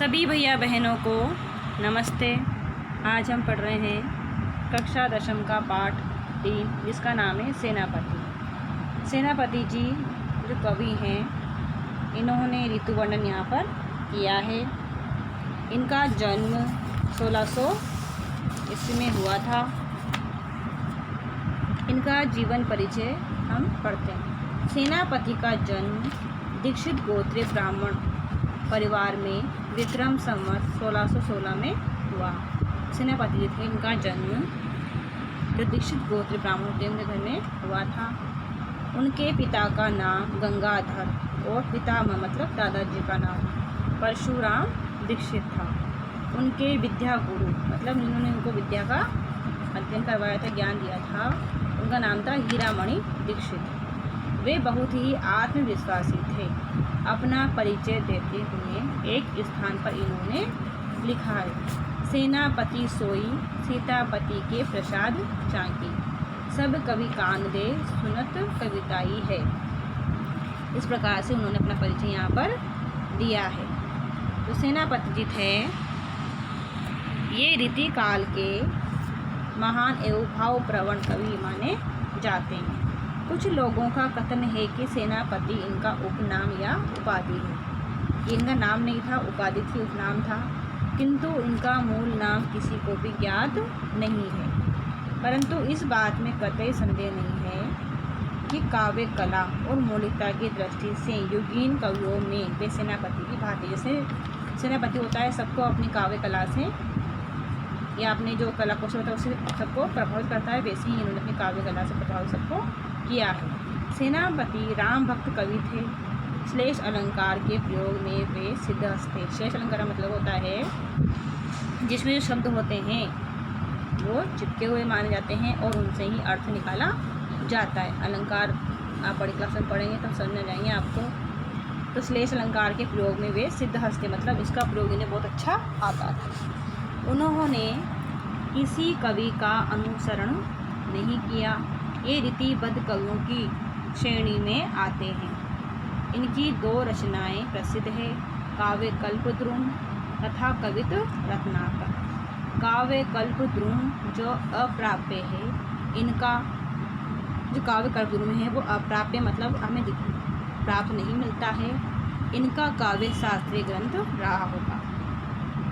सभी भैया बहनों को नमस्ते। आज हम पढ़ रहे हैं कक्षा दशम का पाठ 3 जिसका नाम है सेनापति। सेनापति जी जो कवि हैं इन्होंने ऋतु वर्णन यहाँ पर किया है। इनका जन्म 1600 ईस्वी में हुआ था। इनका जीवन परिचय हम पढ़ते हैं। सेनापति का जन्म दीक्षित गोत्रीय ब्राह्मण परिवार में विक्रम संवत 1616 में हुआ। सेनापति जी थे, इनका जन्म जो दीक्षित गोत्रीय ब्राह्मण थे उनके घर में हुआ था। उनके पिता का नाम गंगाधर और पितामह मतलब दादाजी का नाम परशुराम दीक्षित था। उनके विद्या गुरु मतलब जिन्होंने उनको विद्या का अध्ययन करवाया था, ज्ञान दिया था, उनका नाम था हीरामणि दीक्षित। वे बहुत ही आत्मविश्वासी थे। अपना परिचय देते हुए एक स्थान पर इन्होंने लिखा है, सेनापति सोई सीतापति के प्रसाद चाकी, सब कवि कान दे सुनत कविताई है। इस प्रकार से उन्होंने अपना परिचय यहाँ पर दिया है। तो सेनापति जी थे ये रीति काल के महान एवं भावप्रवण कवि माने जाते हैं। कुछ लोगों का कथन है कि सेनापति इनका उपनाम या उपाधि है। ये इनका नाम नहीं था, उपाधि थी, उपनाम था, किंतु इनका मूल नाम किसी को भी ज्ञात नहीं है। परंतु इस बात में कतई संदेह नहीं है कि काव्य कला और मौलिकता की दृष्टि से युगीन कवियों में वे सेनापति की भांति, जैसे सेनापति होता है सबको अपनी काव्य कला से या अपने जो कला कौशल होता है उससे सबको प्रभावित करता है, वैसे ही इन्होंने अपनी काव्य कला से प्रभावित सबको किया है। सेनापति राम भक्त कवि थे। श्लेष अलंकार के प्रयोग में वे सिद्धहस्त थे। श्लेष अलंकार मतलब होता है जिसमें जो शब्द होते हैं वो चिपके हुए माने जाते हैं और उनसे ही अर्थ निकाला जाता है। अलंकार आप बड़ी क्लास में पढ़ेंगे तब समझ में जाएंगे आपको। तो श्लेष अलंकार के प्रयोग में वे सिद्धहस्त थे, मतलब इसका प्रयोग इन्हें बहुत अच्छा आता था। उन्होंने किसी कवि का अनुसरण नहीं किया। ये रीतिबद्ध कवियों की श्रेणी में आते हैं। इनकी 2 रचनाएं प्रसिद्ध है, काव्य कल्पद्रुम तथा कवित रत्नाकर। काव्य कल्पद्रुम जो अप्राप्य है, इनका जो काव्य कल्पद्रुम है वो अप्राप्य मतलब हमें प्राप्त नहीं मिलता है। इनका काव्य शास्त्रीय ग्रंथ रहा होगा।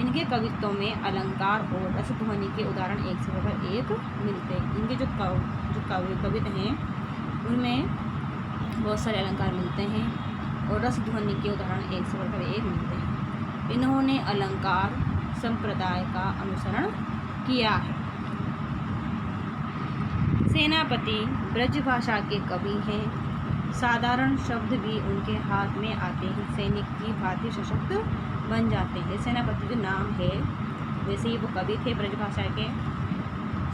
इनके कवित्वों में अलंकार और रसध्वनि के उदाहरण एक से बढ़कर एक मिलते हैं। इनके जो कवित हैं उनमें बहुत सारे अलंकार मिलते हैं और रसध्वनि के उदाहरण एक से बढ़कर एक मिलते हैं। इन्होंने अलंकार संप्रदाय का अनुसरण किया है। सेनापति ब्रज भाषा के कवि हैं। साधारण शब्द भी उनके हाथ में आते हैं, सैनिक की भांति सशक्त बन जाते हैं। सेनापति जो नाम है वैसे ही वो कवि थे ब्रज भाषा के।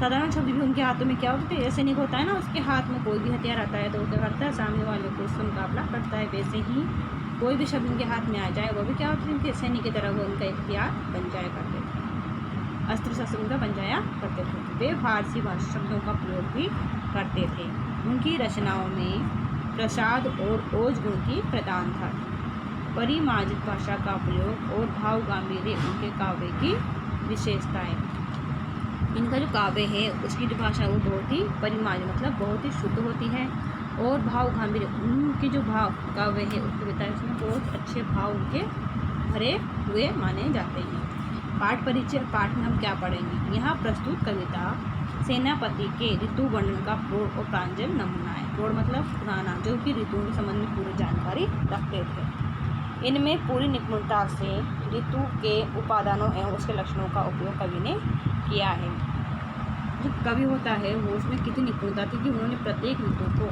साधारण शब्द भी उनके हाथों में क्या होते थे, जैसे सैनिक होता है ना, उसके हाथ में कोई भी हथियार आता है तो वो क्या करता है, सामने वाले को उससे मुकाबला करता है। वैसे ही कोई भी शब्द उनके हाथ में आ जाए वो भी क्या होता है, उनके सैनिक की तरह वो उनका हथियार बन जाया करते थे, अस्त्र शस्त्र उनका बन जाया करते थे। वे फारसी भाषा शब्दों का प्रयोग भी करते थे। उनकी रचनाओं में प्रसाद और ओज गुण की प्रधानता थी। परिमार्जित भाषा का प्रयोग और भाव गांभीर्य उनके काव्य की विशेषताएं। इनका जो काव्य है उसकी जो भाषा वो बहुत ही परिमार्जित मतलब बहुत ही शुद्ध होती है और भाव गांभीर्य उनके जो भाव काव्य है उसको बताए उसमें बहुत अच्छे भाव उनके भरे हुए माने जाते हैं। पाठ परिचय। पाठ में हम क्या पढ़ेंगे, यहाँ प्रस्तुत कविता सेनापति के ऋतु वर्णन का प्रौढ़ और प्रांजल नमूना है। प्रौढ़ मतलब पुराना, जो कि ऋतुओं के संबंध में पूरी जानकारी रखते थे। इनमें पूरी निपुणता से ऋतु के उपादानों एवं उसके लक्षणों का उपयोग कवि ने किया है। जो कवि होता है वो उसमें कितनी निपुणता थी कि उन्होंने प्रत्येक ऋतु को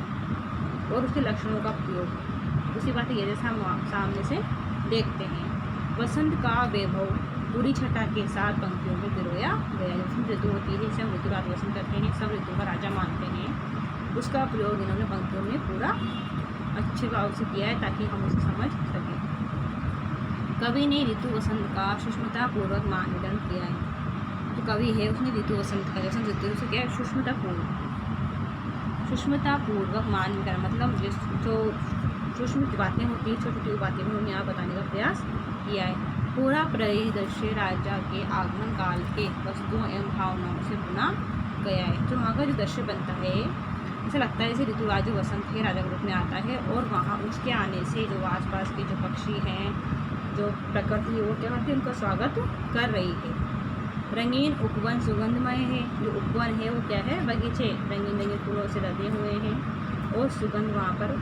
और उसके लक्षणों का प्रयोग, दूसरी बात ये जैसे हम सामने से देखते हैं। वसंत का वैभव पूरी छटा के साथ पंक्तियों में पिरोया गया। वसंत ऋतु होती है जिसे हम ऋतु रात वसंत करते हैं, सब ऋतु का राजा मानते हैं, उसका प्रयोग इन्होंने पंक्तियों में पूरा अच्छे भाव से किया है ताकि हम उसे समझ सकें। कवि ने ऋतु वसंत का सूक्ष्मतापूर्वक मानदंड किया है। जो कवि है उसने ऋतु वसंत का वसंत ऋतु से क्या है, सूक्ष्मतापूर्वक मानदंड मतलब जो सूक्ष्म बातें होती है, छोटी छोटी बातें भी उन्होंने यहाँ बताने का प्रयास किया है। पूरा परिदृश्य राजा के आगमन काल के वस्तुओं एवं भावनाओं से बुना गया है। जो वहाँ का जो दृश्य बनता है ऐसा लगता है जैसे ऋतुराज जो वसंत है राजा के रूप में आता है, और वहाँ उसके आने से जो आसपास के जो पक्षी हैं, जो प्रकृति है, वो क्या करती है, उनका स्वागत कर रही है। रंगीन उपवन सुगंधमय है। जो उपवन है वो क्या है, बगीचे रंगीन रंगीन फूलों से लदे हुए हैं और सुगंध वहाँ पर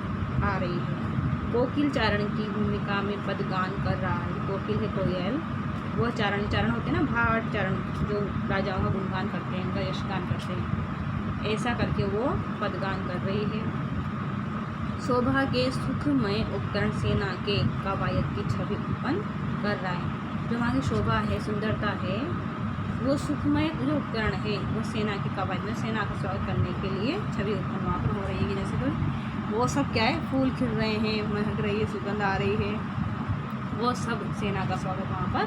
आ रही है। कोकिल चारण की भूमिका में पदगान कर रहा है। कोकिल है कोयल, वो चारण होते हैं ना, भाट चारण, जो राजाओं का गुणगान करते हैं, उनका यशगान करते हैं, ऐसा करके वो पदगान कर रही है। शोभा के सुखमय उपकरण सेना के कवायद की छवि उत्पन्न कर रहा है। जो वहाँ की शोभा है, सुंदरता है, वो सुखमय जो उपकरण है वो सेना की कवायद में सेना का स्वागत करने के लिए छवि उत्पन्न वहाँ पर हो रही है। जैसे तो वो सब क्या है, फूल खिल रहे हैं, महक रही है, सुगंध आ रही है, वो सब सेना का स्वागत वहाँ पर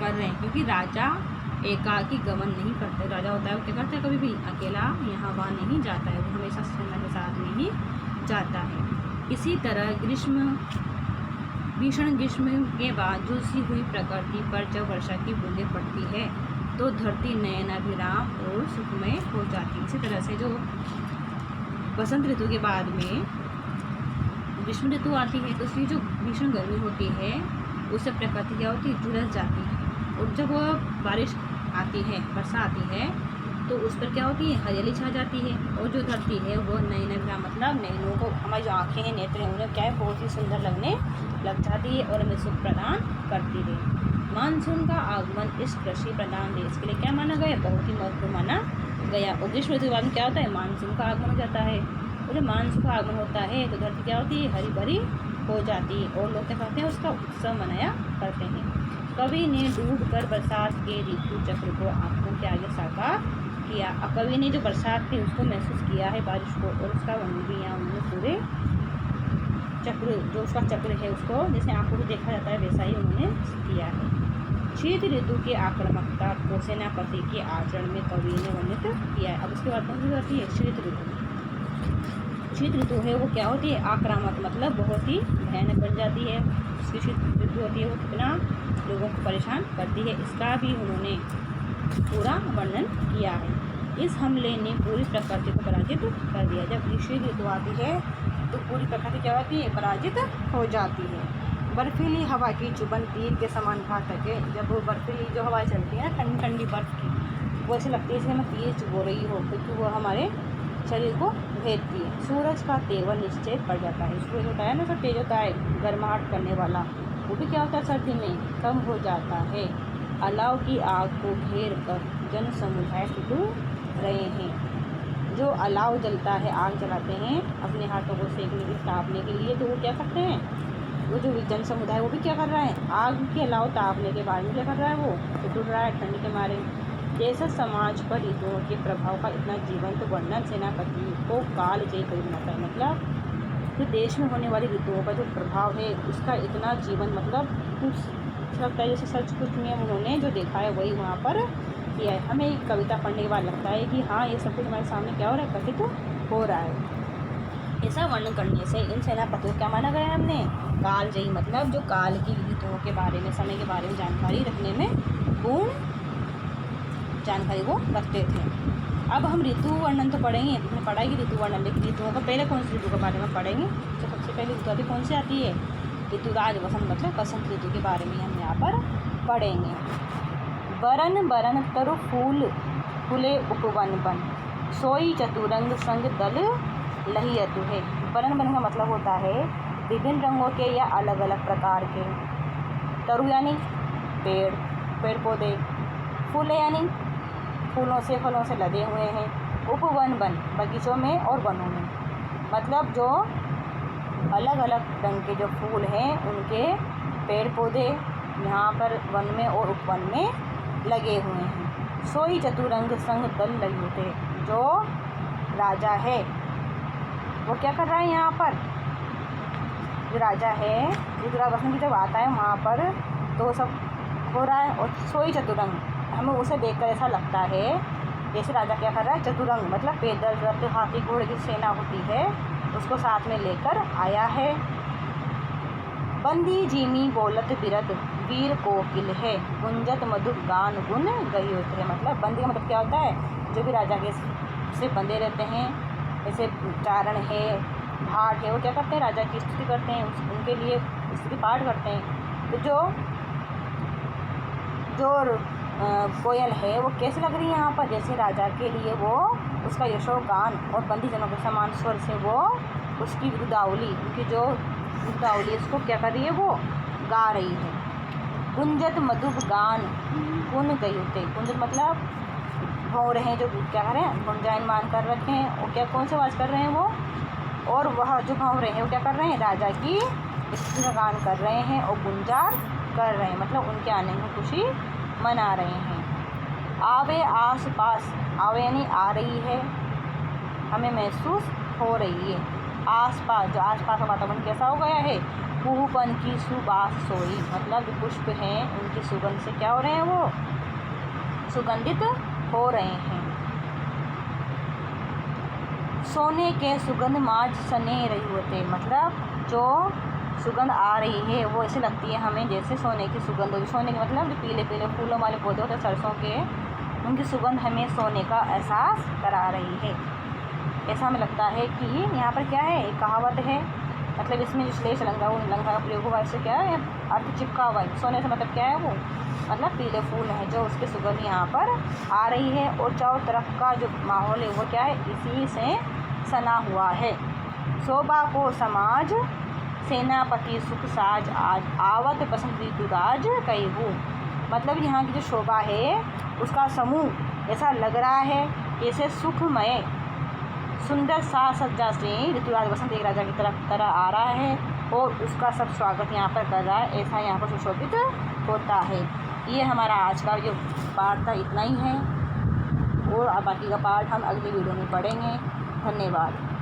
कर रहे हैं। क्योंकि राजा एकाकी गमन नहीं करते। राजा होता है वो क्या करता है, कभी भी अकेला यहाँ वहाँ नहीं जाता है, वो हमेशा सेना के साथ में ही जाता है। इसी तरह भीषण ग्रीष्म के बाद झुलसी हुई प्रकृति पर जब वर्षा की बूंदें पड़ती है तो धरती नयनाभिराम और सुखमय हो जाती है। इसी तरह से जो बसंत ऋतु के बाद में ग्रीष्म ऋतु आती है तो उसकी जो भीषण गर्मी होती है उससे प्रकृति क्या होती है, झुलस जाती है। और जब वो बारिश आती है, वर्षा आती है, तो उस पर क्या होती है, हरियाली छा जाती है। और जो धरती है वो नयनाभिराम मतलब नयनों को, हमारी जो आँखें हैं, नेत्र हैं, उन्हें क्या है, बहुत ही सुंदर लगने लग जाती है और हमें सुख प्रदान करती है। मानसून का आगमन इस कृषि प्रधान देश के लिए क्या माना गया, बहुत ही महत्वपूर्ण माना गया। और ग्रीष्म ऋतु के बाद में क्या होता है, मानसून का आगमन हो जाता है। और जब मानसून का आगमन होता है तो धरती क्या होती है, हरी भरी हो जाती है और लोग क्या करते हैं, उसका उत्सव मनाया करते हैं। कवि ने डूबकर बरसात के ऋतु चक्र को आंखों के आगे साकार किया। कवि ने जो बरसात थी उसको महसूस किया है, बारिश को, और उसका वर्णन भी यहाँ उन्होंने पूरे चक्र, जो उसका चक्र है उसको जैसे आंखों को देखा जाता है वैसा ही उन्होंने किया है। शीत ऋतु की आक्रामकता को सेनापति के आचरण में कवि ने वर्णित किया है। अब उसके बाद कौन सी होती है, शीत ऋतु। शीत ऋतु है वो क्या होती है, आक्रामक मतलब बहुत ही भयानक बन जाती है। उसकी शीत ऋतु होती है वो कितना लोगों को परेशान करती है, इसका भी उन्होंने पूरा वर्णन किया है। इस हमले ने पूरी प्रकृति को पराजित कर दिया। जब शीत ऋतु आती है तो पूरी प्रकृति क्या होती है, पराजित हो जाती है। बर्फीली हवा की चुभन तीर के समान घातक है। जब वो बर्फीली जो हवाएं चलती है ना, ठंडी ठंडी बर्फ़ की, वो ऐसे लगती है जैसे हमें तीर चुभो रही हो, क्योंकि वो हमारे शरीर को भेदती है। सूरज का तेवर निश्चय पड़ जाता है। सूरज होता है ना, तो तेज होता है, गर्माहट करने वाला, वो भी क्या होता है, सर्दी में कम हो जाता है। अलाव की आग को घेर कर जन समुदाय टूट रहे हैं। जो अलाव जलता है, आग जलाते हैं अपने हाथों को सेकने के, तापने के लिए, तो वो क्या करते हैं, वो जो जन समुदाय वो भी क्या कर रहा है, आग के अलाव तापने के बाद में क्या कर रहा है, वो टूट रहा है ठंड के मारे। जैसा समाज पर ऋतुओं के प्रभाव का इतना जीवंत वर्णन सेनापति को कालजयी कर बनाता है। मतलब जो देश में होने वाली ऋतुओं का जो प्रभाव है उसका इतना जीवन, मतलब कुछ लगता है जैसे सच कुछ में उन्होंने जो देखा है वही वहाँ पर किया है। हमें एक कविता पढ़ने के बाद लगता है कि हाँ, ये सब कुछ हमारे सामने क्या हो रहा है, कथित हो रहा है। ऐसा वर्णन करने से इन सेनापतियों को क्या माना गया है हमने, कालजयी, मतलब जो काल की ऋतुओं के बारे में, समय के बारे में जानकारी रखने में पूर्ण जानकारी वो रखते थे। अब हम ऋतु वर्णन तो पढ़ेंगे, हमने पढ़ा कि ऋतु वर्णन, लेकिन ऋतुओं का पहले कौन सी ऋतु के बारे में पढ़ेंगे, तो सबसे पहले ऋतु अभी कौन सी आती है, ऋतुराज वसंत, मतलब बसंत ऋतु के बारे में हम यहाँ पर पढ़ेंगे। बरन बरन तरु फूल फूले उपवन बन, सोई चतुरंग संग दल लहियतु है। बरन बन का मतलब होता है विभिन्न रंगों के या अलग अलग प्रकार के। तरु यानी पेड़, पेड़ पौधे, फूल यानी फूलों से, फलों से लदे हुए हैं। उपवन बन, बगीचों में और वनों में, मतलब जो अलग अलग रंग के जो फूल हैं उनके पेड़ पौधे यहाँ पर वन में और उपवन में लगे हुए हैं। सोई चतुरंग संग दल लगे होते, जो राजा है वो क्या कर रहा है, यहाँ पर जो राजा है, ऋतुराज वसंत की जब आता है वहाँ पर तो सब हो रहा है। और सोई चतुरंग, हमें उसे देखकर ऐसा लगता है जैसे राजा क्या कर रहा है, चतुरंग मतलब पैदल रथ, हाथी घोड़े की सेना होती है उसको साथ में लेकर आया है। बंदी जिमी बोलत बिरद वीर कोकिल है गुंजत मधुर गान गुन गई होते हैं। मतलब बंदी का मतलब क्या होता है, जो भी राजा के से बंधे रहते हैं, जैसे चारण है, भाट है, वो क्या करते हैं, राजा की स्तुति करते हैं, उनके लिए स्तुति पाठ करते हैं। तो जो कोयल है वो कैसे लग रही है यहाँ पर, जैसे राजा के लिए वो उसका यशोगान और बंदीजनों के समान स्वर से वो उसकी रुदावली, उनकी जो रुदावली उसको क्या कर रही है, वो गा रही है। गुंजत मधुर गान गुन गई होते, गुंजत मतलब भौं रहे हैं, जो क्या कर रहे हैं, गुंजायमान कर रखे हैं, और क्या कौन से आवाज़ कर रहे हैं वो, और वह जो भौं रहे हैं वो क्या कर रहे हैं, राजा की स्तुति का गान कर रहे हैं और गुंजार कर रहे हैं, मतलब उनके आने में खुशी मना रहे हैं। आवे आस पास, आवे यानी आ रही है, हमें महसूस हो रही है। आस पास, जो आस पास का वातावरण कैसा हो गया है, कुहूपन की सुबास सोई, मतलब जो पुष्प हैं उनकी सुगंध से क्या हो रहे हैं, वो सुगंधित हो रहे हैं। सोने के सुगंध माज सने रही होते, मतलब जो सुगंध आ रही है वो ऐसे लगती है हमें जैसे सोने की सुगंध होती। सोने के मतलब जो पीले पीले फूलों वाले पौधे होते हैं सरसों के, उनकी सुगंध हमें सोने का एहसास करा रही है। ऐसा हमें लगता है कि यहाँ पर क्या है, एक कहावत है, मतलब इसमें जो श्लेष अलंकार अलंकार का प्रयोग हुआ, इससे क्या है, अर्थ चिपका हुआ है। सोने से मतलब क्या है, वो मतलब पीले फूल है जो उसकी सुगंध यहाँ पर आ रही है, और चारों तरफ का जो माहौल है वो क्या है, इसी से सना हुआ है। शोभा को समाज सेनापति सुख साज आज आवत बसंत ऋतुराज कहूँ, मतलब यहाँ की जो शोभा है उसका समूह ऐसा लग रहा है जैसे सुखमय सुंदर साज सज्जा से ऋतुराज बसंत एक राजा की तरह आ रहा है और उसका सब स्वागत यहाँ पर कर रहा है, ऐसा यहाँ पर सुशोभित होता है। ये हमारा आज का जो पाठ था इतना ही है, और बाकी का पाठ हम अगली वीडियो में पढ़ेंगे। धन्यवाद।